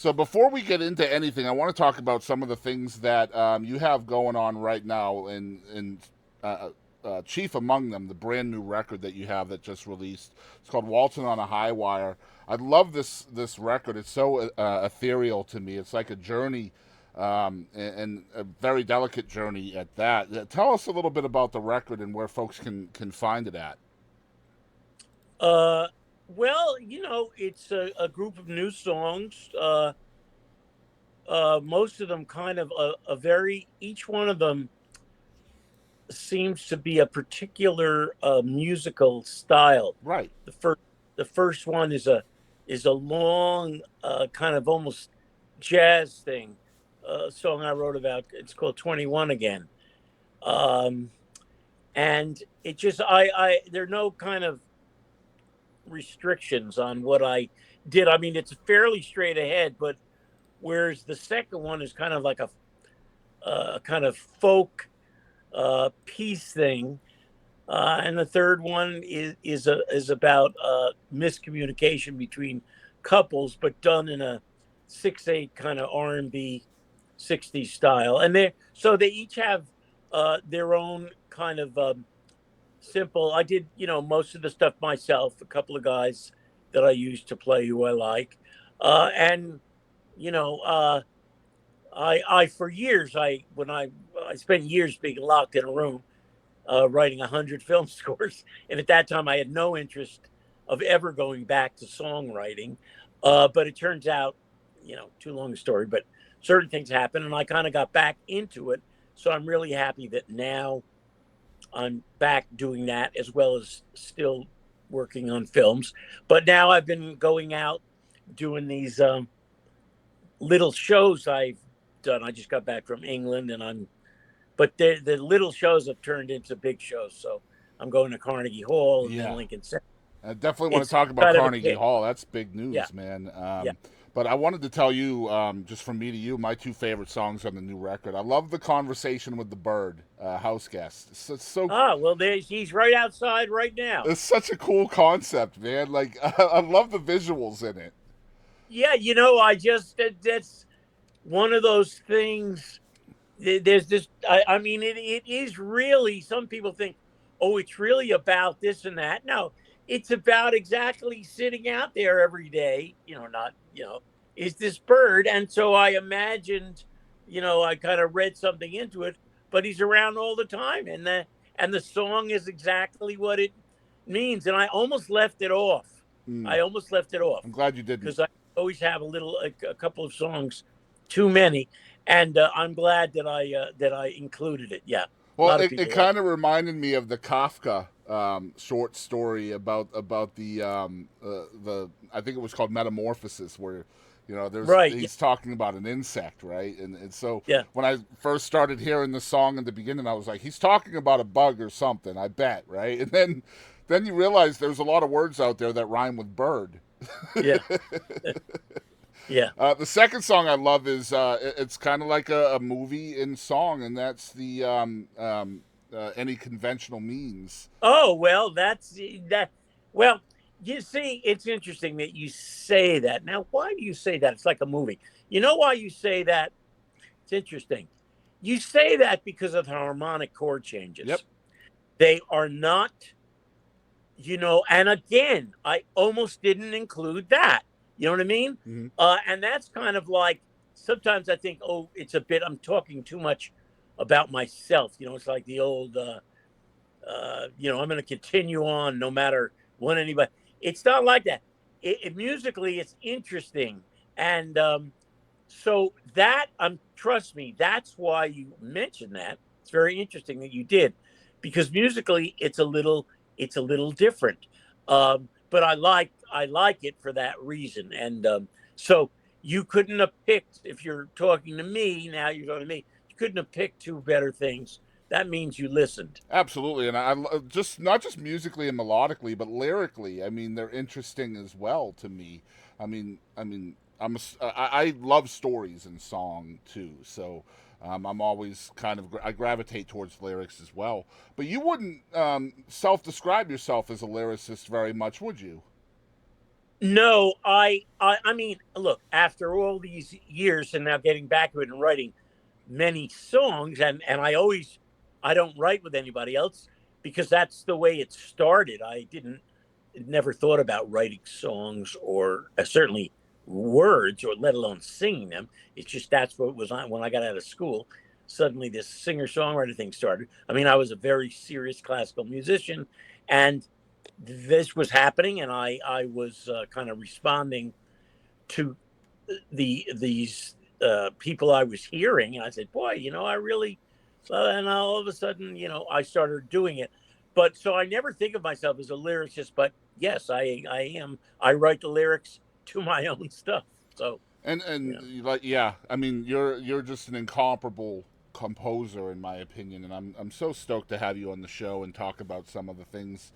So before we get into anything, I want to talk about some of the things that you have going on right now, and uh, chief among them, the brand new record that you have that just released. It's called "Waltzing on a High Wire." I love this record. It's so ethereal to me. It's like a journey, and a very delicate journey at that. Tell us a little bit about the record and where folks can find it at. Uh, well, it's a group of new songs. Most of them kind of each one of them seems to be a particular musical style. Right. The first, the first one is a long, kind of almost jazz thing. Song I wrote about. It's called 21 Again. Um, and it just, there are no kind of restrictions on what I did. I mean, it's fairly straight ahead, but whereas the second one is kind of like a kind of folk peace thing, and the third one is about miscommunication between couples, but done in a 6/8 kind of R&B 60s style, and they each have their own kind of simple. I did, most of the stuff myself. A couple of guys that I used to play who I like, and you know, I for years I spent years being locked in a room writing 100 film scores, and at that time I had no interest of ever going back to songwriting. But it turns out, too long a story, but certain things happen, and I kind of got back into it. So I'm really happy that now I'm back doing that as well as still working on films. But now I've been going out doing these little shows I've done. I just got back from England, but the little shows have turned into big shows. So I'm going to Carnegie Hall and then Yeah. Lincoln Center. I definitely want to It's talk about kind of a Carnegie kick. Hall. That's big Yeah, news, man. yeah. But I wanted to tell you, just from me to you, my two favorite songs on the new record. I love the conversation with the bird, house guest. Ah, well, he's right outside right now. It's such a cool concept, man. Like I love the visuals in it. Yeah, that's one of those things. There's this. I mean, it is really. Some people think, oh, it's really about this and that. No, it's about exactly sitting out there every day. Not is this bird, and so I imagined. I kind of read something into it, but he's around all the time, and the song is exactly what it means. And I almost left it off. Mm, I almost left it off I'm glad you didn't. because I always have a couple of songs too many, and I'm glad that I included it. Yeah, a Well, lot of it people like kind of reminded me of the Kafka short story about the I think it was called Metamorphosis, where it. there's Right? Yeah, he's talking about an insect, right? And so yeah, when I first started hearing the song in the beginning, I was like, he's talking about a bug or something, I bet, right? And then you realize there's a lot of words out there that rhyme with bird. yeah, yeah. The second song I love is it's kind of like a movie in song, and that's the Any Conventional Means. Oh well, that's that. Well, you see, it's interesting that you say that. Now, why do you say that? It's like a movie. You know why you say that? It's interesting. You say that because of the harmonic chord Yep. changes. They are not and again, I almost didn't include that. You know what I mean? Mm-hmm. And that's kind of like sometimes I think, oh, it's a bit, I'm talking too much about myself. It's like the old, I'm going to continue on no matter what anybody. It's not like that. Musically, it's interesting. And so trust me, that's why you mentioned that. It's very interesting that you did, because musically, it's a little different. But I like it for that reason. And so you couldn't have picked, if you're talking to me now, you're talking to me. You couldn't have picked two better things. That means you listened. Absolutely, and just not just musically and melodically, but lyrically. I mean, they're interesting as well to me. I love stories and song too, so I'm always I gravitate towards lyrics as well. But you wouldn't self-describe yourself as a lyricist very much, would you? No, I mean, look, after all these years and now getting back to it and writing many songs, and I don't write with anybody else because that's the way it started. I didn't never thought about writing songs or certainly words or let alone singing them. It's just that's what was on when I got out of school. Suddenly, this singer songwriter thing started. I mean, I was a very serious classical musician, and this was happening, and I was kind of responding to these people I was hearing, and I said, "Boy, I really." So, and all of a sudden, I started doing it. But so I never think of myself as a lyricist, but yes, I am. I write the lyrics to my own stuff. So And yeah, like, yeah, I mean, you're just an incomparable composer in my opinion, and I'm so stoked to have you on the show and talk about some of the things.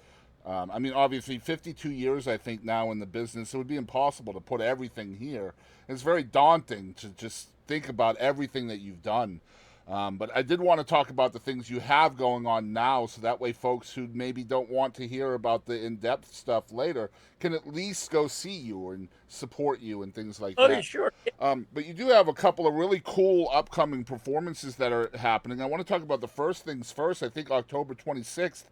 I mean, obviously, 52 years I think now in the business, it would be impossible to put everything here. It's very daunting to just think about everything that you've done. But I did want to talk about the things you have going on now, so that way folks who maybe don't want to hear about the in-depth stuff later can at least go see you and support you and things like oh, yeah, that. sure, But you do have a couple of really cool upcoming performances that are happening. I want to talk about the first things first. I think October 26th,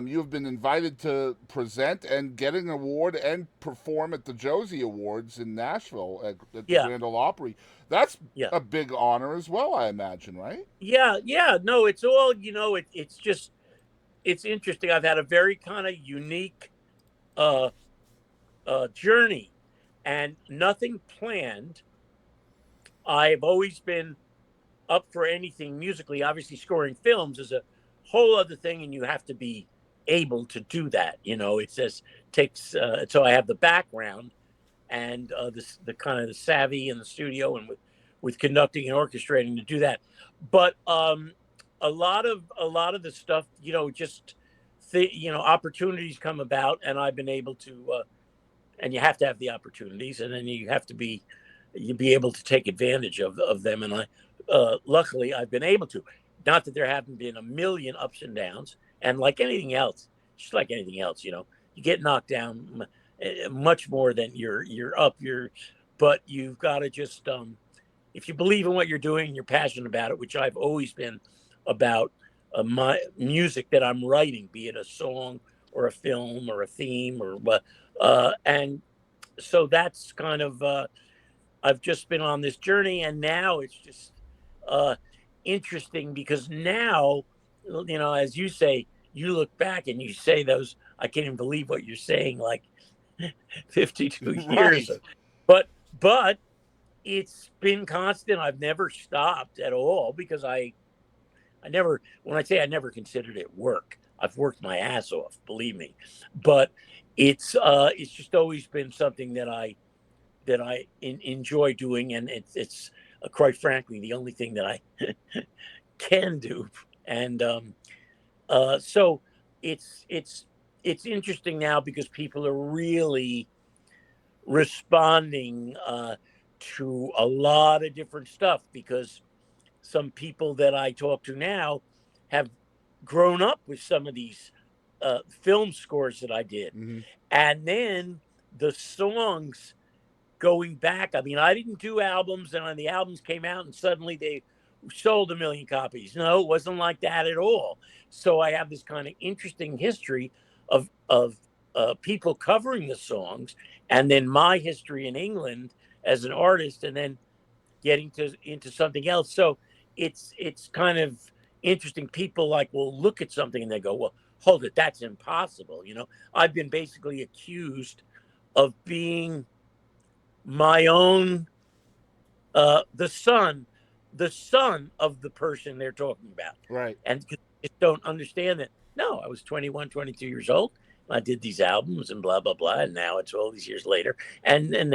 you have been invited to present and get an award and perform at the Josie Awards in Nashville at the yeah, Grand Ole Opry. That's yeah, a big honor as well, I imagine, right? yeah, yeah. No, it's all it's just it's interesting. I've had a very kind of unique uh journey and nothing planned. I've always been up for anything musically. Obviously, scoring films is a whole other thing, and you have to be able to do that. It says takes. So I have the background and the kind of the savvy in the studio and with conducting and orchestrating to do that. But a lot of the stuff, just opportunities come about, and I've been able to. And you have to have the opportunities, and then you be able to take advantage of them. And luckily I've been able to. Not that there haven't been a million ups and downs, and like anything else, just like anything else, you get knocked down much more than you're up. But you've got to just if you believe in what you're doing, you're passionate about it, which I've always been about my music that I'm writing, be it a song or a film or a theme or and so that's kind of I've just been on this journey, and now it's just uh, interesting because now, as you say, you look back and you say those. I can't even believe what you're saying. Like 52 years, Right. but it's been constant. I've never stopped at all because I never, when I say I never considered it work, I've worked my ass off, believe me. But it's just always been something that I enjoy doing, and it's quite frankly the only thing that I can do. And so it's it's it's interesting now because people are really responding to a lot of different stuff because some people that I talk to now have grown up with some of these film scores that I did. Mm-hmm. And then the songs going back. I mean, I didn't do albums, and when the albums came out, and suddenly they sold a million copies. No, it wasn't like that at all. So I have this kind of interesting history of people covering the songs, and then my history in England as an artist, and then getting to into something else. So it's kind of interesting. People like will look at something and they go, "Well, hold it, that's impossible." I've been basically accused of being my own the son of the person they're talking about, Right. and just don't understand that. No, I was 21, 22 years old. I did these albums and blah blah blah, and now it's all these years later, and then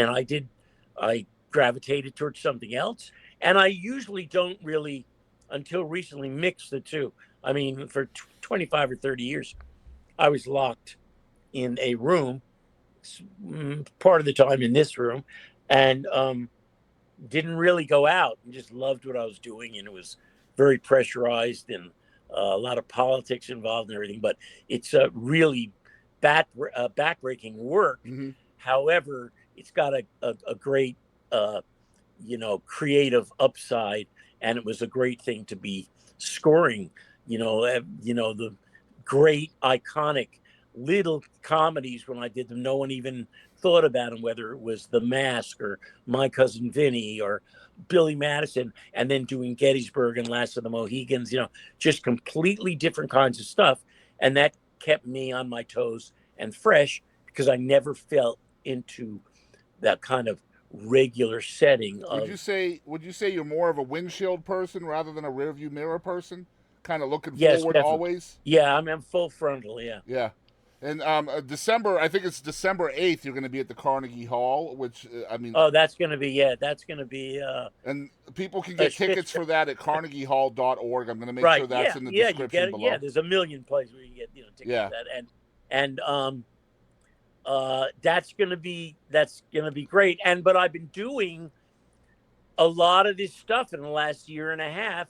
I gravitated towards something else, and I usually don't really until recently mix the two. I mean, for 25 or 30 years, I was locked in a room, part of the time in this room, and didn't really go out and just loved what I was doing. And it was very pressurized and a lot of politics involved and everything. But it's really backbreaking work Mm-hmm. However, it's got a great, creative upside, and it was a great thing to be scoring. The great iconic little comedies when I did them. No one even thought about them, whether it was The Mask or My Cousin Vinny or Billy Madison, and then doing Gettysburg and Last of the Mohegans. Just completely different kinds of stuff, and that kept me on my toes and fresh because I never fell into that kind of regular setting of. Would you say you're more of a windshield person rather than a rearview mirror person? Kind of looking Yes, forward definitely. always? Yeah, I'm full frontal. Yeah. Yeah. And December, I think it's December 8th, you're going to be at the Carnegie Hall, which, Oh, that's going to be, and people can a get shit tickets show. for that at carnegiehall.org. I'm going to make Right. sure that's Yeah. in the Yeah. You get description it. Yeah. below. There's a million places where you get, tickets Yeah. for that. And that's going to be great. But I've been doing a lot of this stuff in the last year and a half.